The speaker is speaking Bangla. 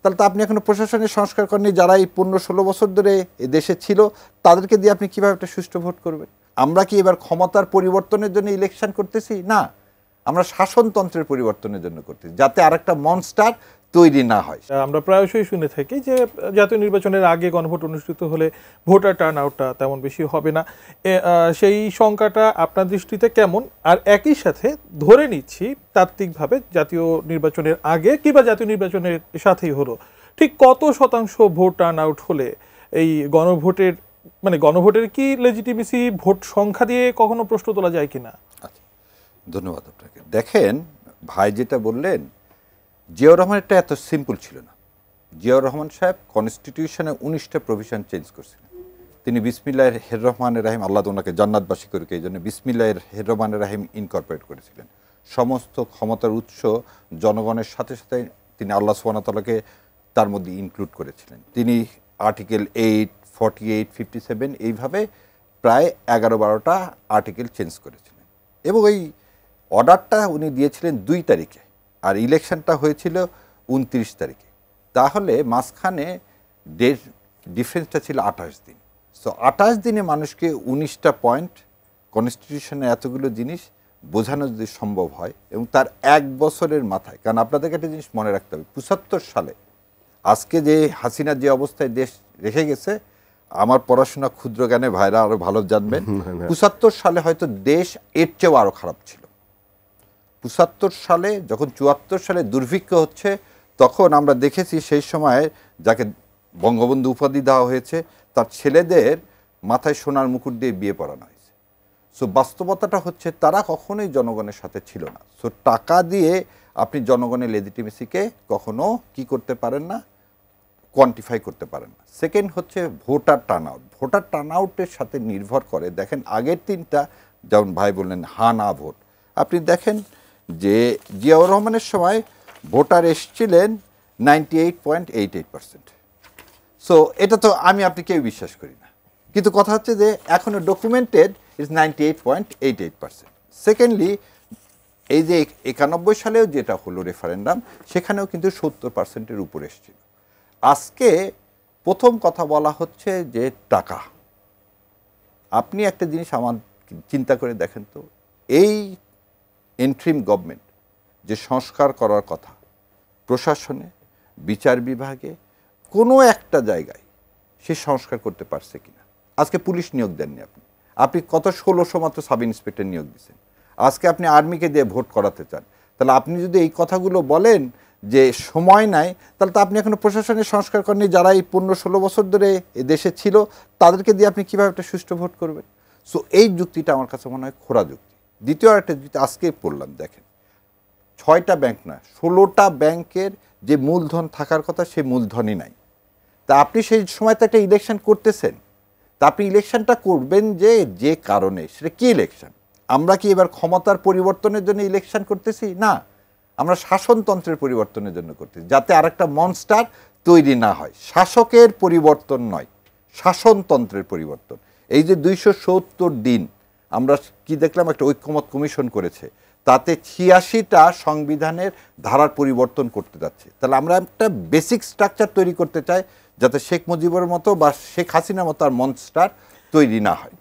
তাহলে তো আপনি এখনো প্রশাসনের সংস্কার করেননি। যারা এই 15-16 বছর ধরে দেশে ছিল তাদেরকে দিয়ে আপনি কিভাবে একটা সুষ্ঠু ভোট করবেন? আমরা কি এবার ক্ষমতার পরিবর্তনের জন্য ইলেকশন করতেছি? না, আমরা শাসনতন্ত্রের পরিবর্তনের জন্য করতেছি, যাতে আরেকটা মনস্টার তৈরি না হয়। আমরা প্রায়শই শুনে থাকি যে জাতীয় নির্বাচনের আগে গণভোট অনুষ্ঠিত হলে ভোটার টার্ন আউটটা তেমন বেশি হবে না। সেই সংখ্যাটা আপনার দৃষ্টিতে কেমন? আর একই সাথে ধরে নিচ্ছি তাত্ত্বিকভাবে জাতীয় নির্বাচনের আগে কিংবা জাতীয় নির্বাচনের সাথেই হলো, ঠিক কত শতাংশ ভোট টার্ন আউট হলে এই গণভোটের গণভোটের কি লেজিটিমেসি ভোট সংখ্যা দিয়ে কখনো প্রশ্ন তোলা যায় কিনা? আচ্ছা, ধন্যবাদ আপনাকে। দেখেন ভাই যেটা বললেন, জিয়াউর রহমানেরটা এত সিম্পল ছিল না। জিয়াউর রহমান সাহেব কনস্টিটিউশনে 19টা প্রভিশন চেঞ্জ করছিলেন। তিনি বিসমিল্লাহির রহমানির রহিম, আল্লাহ ওনাকে জান্নাতবাসী করুক, এই জন্য বিসমিল্লাহির রহমানির রহিম ইনকর্পোরেট করেছিলেন। সমস্ত ক্ষমতার উৎস জনগণের সাথে সাথে তিনি আল্লাহ সুবহানাহু ওয়া তাআলাকে তার মধ্যে ইনক্লুড করেছিলেন। তিনি আর্টিকেল 8, 48, 57 এইভাবে প্রায় 11-12টা আর্টিকেল চেঞ্জ করেছিলেন, এবং এই অর্ডারটা উনি দিয়েছিলেন 2 তারিখে, আর ইলেকশনটা হয়েছিল 29 তারিখে। তাহলে মাঝখানে ডিফারেন্সটা ছিল 28 দিন। সো 28 দিনে মানুষকে 19টা পয়েন্ট, কনস্টিটিউশনে এতগুলো জিনিস বোঝানো যদি সম্ভব হয়, এবং তার 1 বছরের মাথায়, কারণ আপনাদেরকে একটা জিনিস মনে রাখতে হবে, 75 সালে আজকে যে হাসিনা যে অবস্থায় দেশ রেখে গেছে, আমার পড়াশোনা ক্ষুদ্র জ্ঞানে ভাইরা আরো ভালো জানবেন, 75 সালে হয়তো দেশ এর চেয়েও আরো খারাপ ছিল। 75 সালে যখন 74 সালে দুর্ভিক্ষ হচ্ছে, তখন আমরা দেখেছি সেই সময় যাকে বঙ্গবন্ধু উপাধি দেওয়া হয়েছে তার ছেলেদের মাথায় সোনার মুকুট দিয়ে বিয়ে পড়ানো হয়েছে। সো বাস্তবতাটা হচ্ছে তারা কখনোই জনগণের সাথে ছিল না। সো টাকা দিয়ে আপনি জনগণের লেজিটিমেসিকে কখনো কি করতে পারেন না, কোয়ান্টিফাই করতে পারেন না। সেকেন্ড হচ্ছে voter turn out. Voter turn আউটের সাথে নির্ভর করে, দেখেন আগের 3টা যেমন ভাই বললেন হা না ভোট, আপনি দেখেন যে জিয়াউর রহমানের সময় ভোটার এসেছিলেন 98.88%। সো এটা তো আমি আপনি কেউ বিশ্বাস করি না, কিন্তু কথা হচ্ছে যে এখনো ডকুমেন্টেড ইজ 98.88%। সেকেন্ডলি এই যে 91 সালেও যেটা হলো রেফারেন্ডাম, সেখানেও কিন্তু 70%-এর উপরে এসেছিল। আজকে প্রথম কথা বলা হচ্ছে যে টাকা। আপনি একটা জিনিস আমার চিন্তা করে দেখেন তো, এই ইন্ট্রিম গভর্নমেন্ট যে সংস্কার করার কথা, প্রশাসনে, বিচার বিভাগে, কোনো একটা জায়গায় সে সংস্কার করতে পারছে কিনা? আজকে পুলিশ নিয়োগ দেননি আপনি, আপনি কত 1600 মাত্র সাব ইন্সপেক্টর নিয়োগ দিচ্ছেন। আজকে আপনি আর্মিকে দিয়ে ভোট করাতে চান। তাহলে আপনি যদি এই কথাগুলো বলেন যে সময় নাই, তাহলে তো আপনি এখনো প্রশাসনের সংস্কার করেননি। যারা এই 15-16 বছর ধরে দেশে ছিল তাদেরকে দিয়ে আপনি কীভাবে একটা সুষ্ঠু ভোট করবেন? সো এই যুক্তিটা আমার কাছে মনে হয় খোঁড়া যুক্তি। দ্বিতীয় একটা যুক্তি আজকে পড়লাম, দেখেন 6টা ব্যাংক না 16টা ব্যাংকের যে মূলধন থাকার কথা সে মূলধনই নাই। তা আপনি সেই সময় তো একটা ইলেকশন করতেছেন, তা আপনি ইলেকশনটা করবেন যে কারণে, সেটা কি ইলেকশন? আমরা কি এবার ক্ষমতার পরিবর্তনের জন্য ইলেকশন করতেছি? না, আমরা শাসনতন্ত্রের পরিবর্তনের জন্য করতেছি, যাতে আরেকটা মনস্টার তৈরি না হয়। শাসকের পরিবর্তন নয়, শাসনতন্ত্রের পরিবর্তন। এই যে 270 দিন আমরা কি দেখলাম, একটা ঐক্যমত কমিশন করেছে, তাতে 86টা সংবিধানের ধারার পরিবর্তন করতে যাচ্ছে। তাহলে আমরা একটা বেসিক স্ট্রাকচার তৈরি করতে চাই, যাতে শেখ মুজিবের মতো বা শেখ হাসিনার মতো আর মনস্টার তৈরি না হয়।